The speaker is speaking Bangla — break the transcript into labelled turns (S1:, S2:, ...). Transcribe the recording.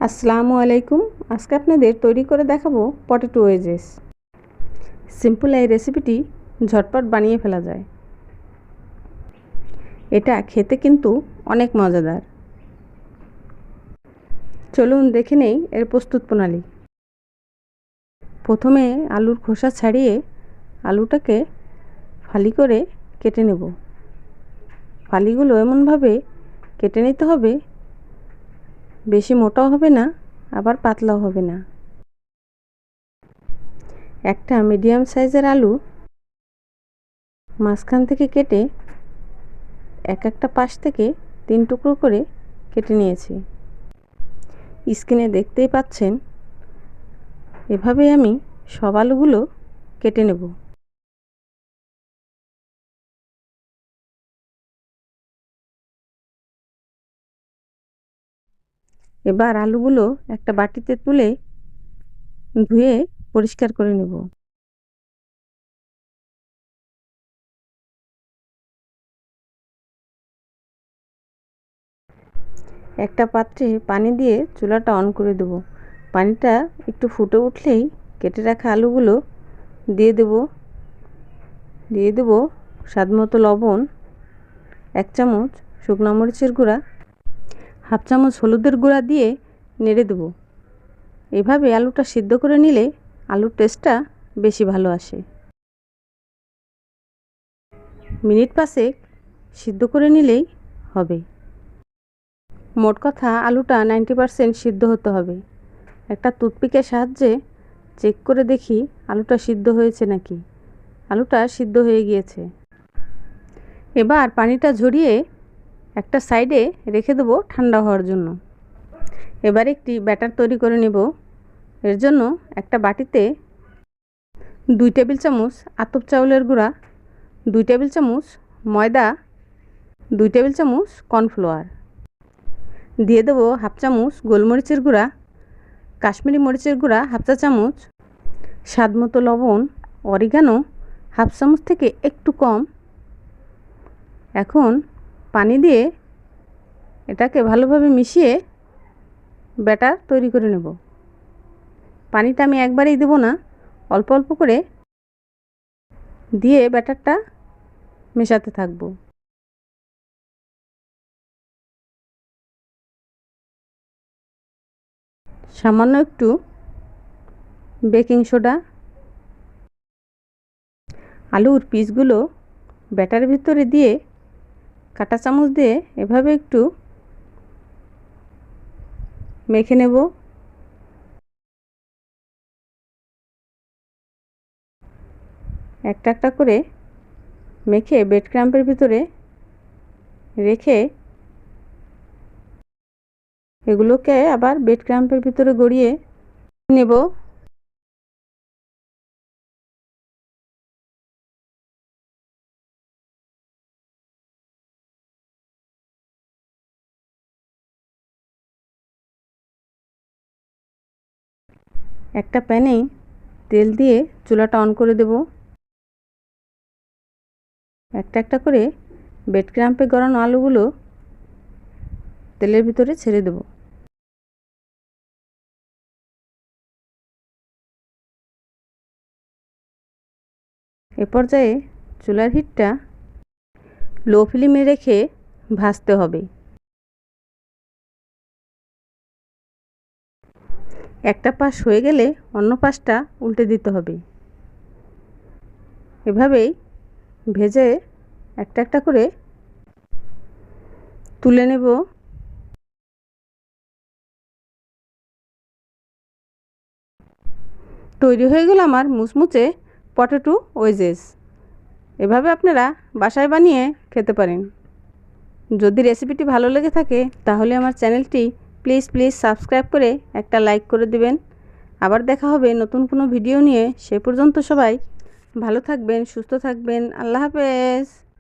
S1: আসসালামু আলাইকুম। আজকে আপনাদের তৈরি করে দেখাবো পটেটো ওয়েজেস। সিম্পল এই রেসিপিটি ঝটপট বানিয়ে ফেলা যায়। এটা খেতে কিন্তু অনেক মজাদার। চলুন দেখে নেই এর প্রস্তুত প্রণালী। প্রথমে আলুর খোসা ছাড়িয়ে আলুটাকে ফালি করে কেটে নেব। ফালিগুলো এমনভাবে কেটে নিতে হবে, বেশি মোটাও হবে না আবার পাতলাও হবে না। একটা মিডিয়াম সাইজের আলু মাঝখান থেকে কেটে একটা পাশ থেকে 3 টুকরো করে কেটে নিয়েছি। স্ক্রিনে দেখতেই পাচ্ছেন, এভাবে আমি সব আলুগুলো কেটে নেব। এবার আলুগুলো একটা বাটিতে তুলে ধুয়ে পরিষ্কার করে নেব। একটা পাত্রে পানি দিয়ে চুলাটা অন করে দেব। পানিটা একটু ফুটে উঠলেই কেটে রাখা আলুগুলো দিয়ে দেব স্বাদমতো লবণ, 1 চামচ শুকনো মরিচের গুঁড়া, 1/2 চামচ হলুদের গুঁড়া দিয়ে নেড়ে দেব। এভাবে আলুটা সিদ্ধ করে নিলে আলুর টেস্টটা বেশি ভালো আসে। মিনিট 5 সিদ্ধ করে নিলেই হবে। মোট কথা আলুটা 90% সিদ্ধ হতে হবে। একটা টুথপিকের সাহায্যে চেক করে দেখি আলুটা সিদ্ধ হয়েছে নাকি। আলুটা সিদ্ধ হয়ে গিয়েছে। এবার পানিটা ঝরিয়ে একটা সাইডে রেখে দেবো ঠান্ডা হওয়ার জন্য। এবার একটি ব্যাটার তৈরি করে নেব। এর জন্য একটা বাটিতে 2 টেবিল চামচ আতপ চাউলের গুঁড়া, 2 টেবিল চামচ ময়দা, 2 টেবিল চামচ কর্নফ্লাওয়ার দিয়ে দেবো, 1/2 চামচ গোলমরিচের গুঁড়া, কাশ্মীরি মরিচের গুঁড়া 1/2 চা চামচ, স্বাদমতো লবণ, অরিগানো 1/2 চামচ থেকে একটু কম। এখন পানি দিয়ে এটাকে ভালোভাবে মিশিয়ে ব্যাটার তৈরি করে নেব। পানিটা আমি একবারেই দেব না, অল্প অল্প করে দিয়ে ব্যাটারটা মেশাতে থাকব। সামান্য একটু বেকিং সোডা। আলুর পিসগুলো ব্যাটারের ভিতরে দিয়ে কাঁটা চামচ দিয়ে এভাবে একটু মেখে নেব। একটা করে মেখে ব্রেড ক্রাম্পের ভিতরে রেখে এগুলোকে আবার ব্রেড ক্রাম্পের ভিতরে গড়িয়ে নেব। একটা প্যানে তেল দিয়ে চুলাটা অন করে দেব। একটা করে ব্রেড ক্রাম্পে গড়ানো আলুগুলো তেলের ভিতরে ছেড়ে দেব। এ পর্যায়ে চুলার হিটটা লো ফ্লেমে রেখে ভাজতে হবে। একটা পাশ হয়ে গেলে অন্য পাশটা উল্টে দিতে হবে। এভাবেই ভেজে একটা করে তুলে নেব। তৈরি হয়ে গেল আমার মুচমুচে পটেটো ওয়েজেস। এভাবে আপনারা বাসায় বানিয়ে খেতে পারেন। যদি রেসিপিটি ভালো লেগে থাকে তাহলে আমার চ্যানেলটি প্লিজ সাবস্ক্রাইব করে একটা লাইক করে দিবেন। আবার দেখা হবে নতুন কোনো ভিডিও নিয়ে। সে পর্যন্ত সবাই ভালো থাকবেন, সুস্থ থাকবেন। আল্লাহ হাফেজ।